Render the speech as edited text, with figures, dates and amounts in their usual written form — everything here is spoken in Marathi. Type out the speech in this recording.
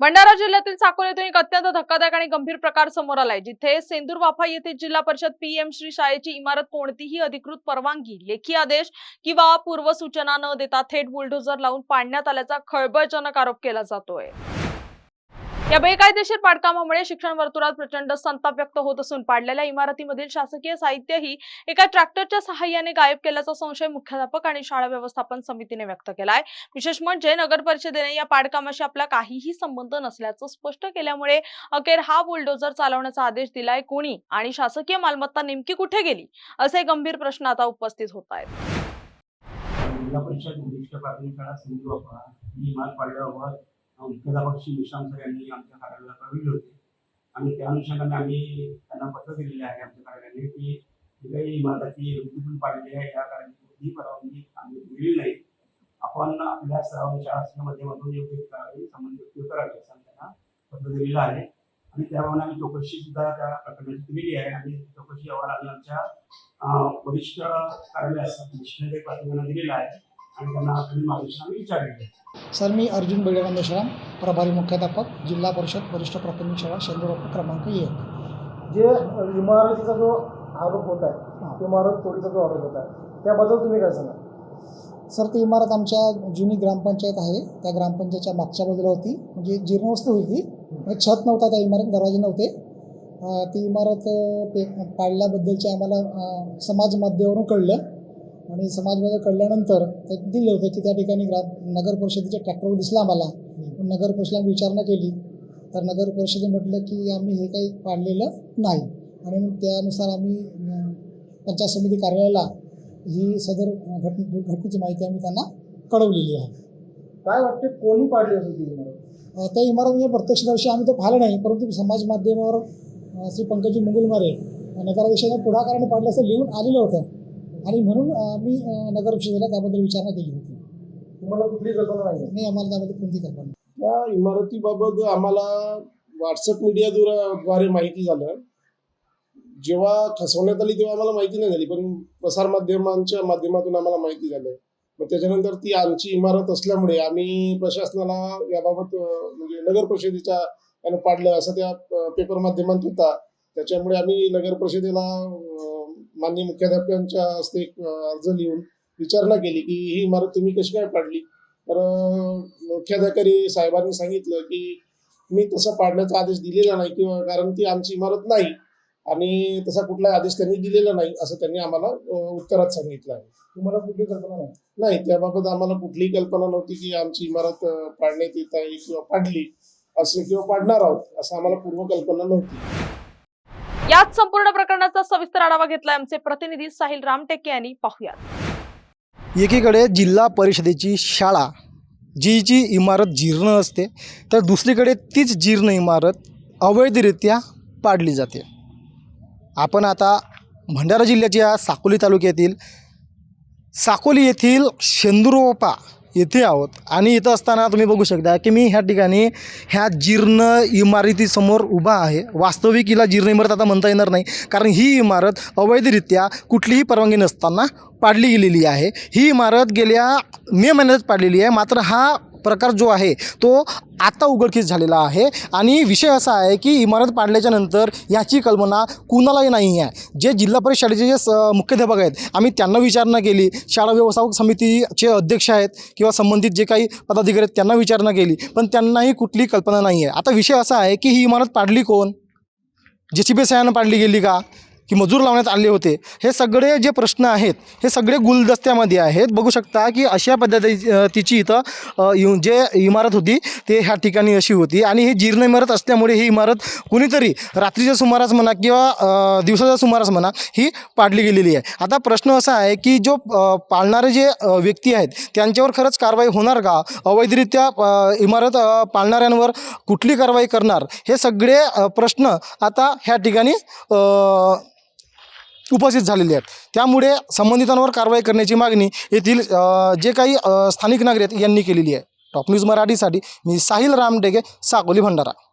भंडारा जिल्ह्यातील साकोलीतून एक अत्यंत धक्कादायक आणि गंभीर प्रकार समोर आलाय, जिथे सेंदूरवाफा येथे जिल्हा परिषद पीएम श्री शाळेची इमारत कोणतीही अधिकृत परवानगी, लेखी आदेश किंवा पूर्वसूचना न देता थेट बुलडोझर लावून पाडण्यात आल्याचा खळबळजनक आरोप केला जातोय। या बेकायदेशीर पाडकामामुळे शिक्षण वर्तुळात प्रचंड संताप व्यक्त होत असून पाडलेल्या इमारतीमधील शासकीय साहित्यही एका ट्रॅक्टरच्या सहाय्याने गायब केल्याचा संशय मुख्याध्यापक आणि शाळा व्यवस्थापन समितीने व्यक्त केलाय। विशेष म्हणजे नगर परिषदेने या पाडकामाशी आपला काहीही संबंध नसल्याचं स्पष्ट केल्यामुळे अखेर हा बुलडोझर चालवण्याचा आदेश दिलाय कोणी आणि शासकीय मालमत्ता नेमकी कुठे गेली, असे गंभीर प्रश्न आता उपस्थित होत आहेत। जिल्हा परिषद वरिष्ठ प्राथमिक शाळा सेंदूरवाफा ही इमारत पाडल्याबाबत मुख्याध्यापक श्री विश्राम सर यांनी आमच्या कार्यालयाला कळविले होते आणि त्या अनुषंगाने आम्ही त्यांना पत्र दिलेले आहे आमच्या कार्यालयाने की जी काही इमारती रुंदीतून पाडलेली आहे या कारणाची परवानगी आम्ही दिलेली नाही। आपण आपल्या शाळाच्या माध्यमातून योग्य कारवाई संबंधित करावी असं त्यांना पत्र दिलेलं आहे आणि त्याप्रमाणे आम्ही चौकशी सुद्धा त्या प्रकरणाची केलेली आहे आणि चौकशी अहवाल आम्ही आमच्या वरिष्ठ कार्यालयास निष्णात प्राथमिकांना दिलेला आहे आणि त्यांना मार्गदर्शन आम्ही विचारलेले आहे। सर, मी अर्जुन बैडेराम मेश्राम, प्रभारी मुख्याध्यापक जिल्हा परिषद वरिष्ठ प्राथमिक शाळा सेंदूरवाफा क्रमांक 1। जे इमारतीचा जो आरोप होत आहे, इमारत तोडीचा जो आरोप होत आहे, त्याबद्दल तुम्ही काय सांगा? सर, ती इमारत आमच्या जुनी ग्रामपंचायत आहे, त्या ग्रामपंचायतच्या मागच्या बाजूला होती, म्हणजे जीर्णवस्तू होती, म्हणजे छत नव्हता त्या इमारत, दरवाजे नव्हते। ती इमारत पाडल्याबद्दलचे आम्हाला समाज माध्यमावरून कळलं आणि समाजमध्ये कळल्यानंतर ते दिलं होतं की त्या ठिकाणी नगर परिषदेच्या ट्रॅक्टरवर दिसला आम्हाला। नगर परिषदेला विचारणा केली तर नगर परिषदेने म्हटलं की आम्ही हे काही पाडलेलं नाही आणि मग त्यानुसार आम्ही पंचायत समिती कार्यालयाला ही सदर घटनेची माहिती आम्ही त्यांना कळवलेली आहे। काय वाटते कोणी पाडली होती ती इमारत? त्या इमारत म्हणजे प्रत्यक्षदर्शी आम्ही तो पाहिलं नाही, परंतु समाज माध्यमावर श्री पंकजी मुंगुलमारे नगराध्यक्षांच्या पुढाकाराने पाडलं असं लिहून आलेलं होतं आणि म्हणून आम्ही नगर परिषदेला त्याबद्दल विचारणा केली होती। तुम्हाला कुठली कल्पना नाही? आम्हाला त्याबद्दल कोणती कल्पना नाही। त्या इमारतीबाबत आम्हाला व्हॉट्सअप मीडियाद्वारे माहिती झालं। जेव्हा फसवण्यात आली तेव्हा आम्हाला माहिती नाही झाली, पण प्रसारमाध्यमांच्या माध्यमातून आम्हाला माहिती झालं। मग त्याच्यानंतर ती आमची इमारत असल्यामुळे आम्ही प्रशासनाला याबाबत म्हणजे नगर परिषदेच्या यानं पाडलं असं त्या पेपर माध्यमात होता, त्याच्यामुळे आम्ही नगर परिषदेला माननीय मुख्याध्यापकांच्या हस्ते एक अर्ज लिहून विचारणा केली की ही इमारत तुम्ही कशी काय पाडली। तर मुख्याधिकारी साहेबांनी सांगितलं की मी तसा पाडण्याचा आदेश दिलेला नाही किंवा कारण ती आमची इमारत नाही आणि तसा कुठलाही आदेश त्यांनी दिलेला नाही असं त्यांनी आम्हाला उत्तरात सांगितलं आहे। तुम्हाला कुठली कल्पना नाही? नाही, त्याबाबत आम्हाला कुठलीही कल्पना नव्हती की आमची इमारत पाडण्यात येत आहे किंवा पाडली असं किंवा पाडणार आहोत असं आम्हाला पूर्वकल्पना नव्हती। याच संपूर्ण प्रकरणाचा सविस्तर आढावा घेतलाय आमचे प्रतिनिधी साहिल रामटेके यांनी। पाहूयात। एकीकडे जिल्हा परिषदेची शाळा जी इमारत जीर्ण असते, तर दुसरीकडे तीच जीर्ण इमारत अवैधरित्या पाडली जाते। आपण आता भंडारा जिल्ह्याच्या साकोली तालुक्यातील साकोली येथील सेंदूरवाफा येथे आहोत आणि इथं असताना तुम्ही बघू शकता की मी ह्या ठिकाणी ह्या जीर्ण इमारतीसमोर उभा आहे। वास्तविक हिला जीर्ण इमारत आता म्हणता येणार नाही, कारण ही इमारत अवैधरित्या कुठलीही परवानगी नसताना पाडली गेलेली आहे। ही इमारत गेल्या मे महिन्यातच पाडलेली आहे, मात्र हा प्रकार जो आहे तो आता उघडकीस झालेला आहे आणि विषय असा आहे की इमारत पाडल्याच्या नंतर याची कल्पना कुणालाही नाही आहे। जे जिल्हा परिषद शाळेचे जे मुख्याध्यापक आहेत आम्ही त्यांना विचारणा केली, शाळा व्यवस्थापक समितीचे अध्यक्ष आहेत किंवा संबंधित जे काही पदाधिकारी आहेत त्यांना विचारणा केली, पण त्यांनाही कुठली कल्पना नाही आहे। आता विषय असा आहे की ही इमारत पाडली कोण, JCB सहाय्यानं पाडली गेली का, की मजूर लावण्यात आले होते, हे सगळे जे प्रश्न आहेत हे सगळे गुलदस्त्यामध्ये आहेत। बघू शकता की अशा पद्धतीची इथं जे इमारत होती ते ह्या ठिकाणी अशी होती आणि ही जीर्ण इमारत असल्यामुळे ही इमारत कुणीतरी रात्रीच्या सुमारास म्हणा किंवा दिवसाच्या सुमारास म्हणा ही पाडली गेलेली आहे। आता प्रश्न असा आहे की जो पाळणारे जे व्यक्ती आहेत त्यांच्यावर खरंच कारवाई होणार का, अवैधरित्या इमारत पाळणाऱ्यांवर कुठली कारवाई करणार, हे सगळे प्रश्न आता ह्या ठिकाणी उपस्थित झालेले आहेत। त्यामुळे संबंधितांवर कारवाई करण्याची मागणी येथील जे काही स्थानिक नागरिक यांनी केलेली आहे। टॉप न्यूज मराठीसाठी मी साहिल रामटेके, साकोली, भंडारा।